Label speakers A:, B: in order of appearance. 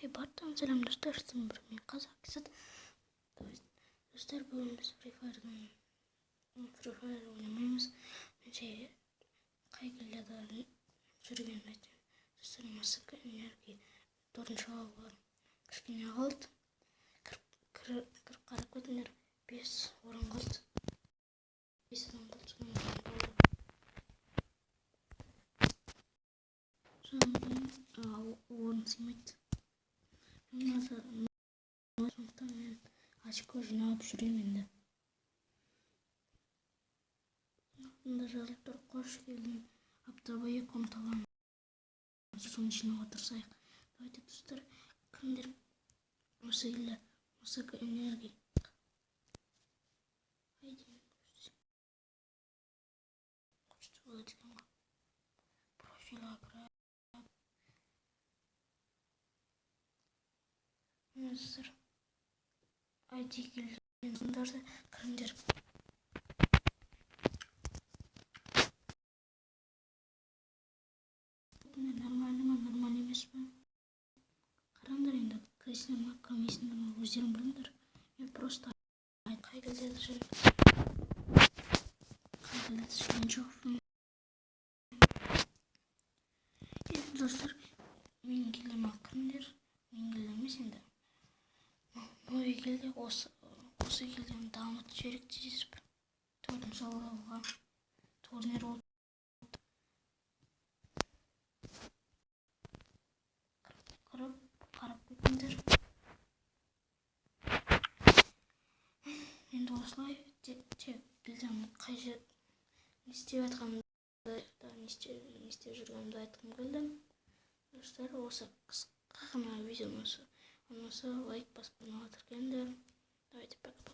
A: Бартан selam dostlar, sizin bir kazak kısıt. Dostlar bugün biz Free Fire oynamayımız. Kaygılardan sürgün ettim. Dostlar masaka enerji. 4. hava var. Kışkine kaldı. 40 karakotlar 5 oran kaldı. 5 adam kaldı. Sonra oran simit. Sonuçta açık orijinal süreyim şimdi. Bunda жазылып қош келдім. Апта бойы комталам. Соның ішіне отырсайық. Давайте достар, кімдер осы елі, осы энергия. Профиль аграр. Достар, ID келген сондарды кімдер. Нормально емес пе? Қараңдар енді, крестный ма, комиссияны ма, өздерің біліңдер. Мен просто қайгілді жүрген жоқпын. Енді достар, мен келдім ақырындер, мен келдім емес енді. Ой келді, осы келдім дамыт жерік дейсіп. 4-ші алға турнир болды. Қарап көтіндер. Енді осылай білдім қай жер не істеп жатқанымды, не істеп жүргенімді айтқым келді. Достар, осы қысқа ғана видео ұнаса лайк басып қоймай отыргендер. Давайте пока.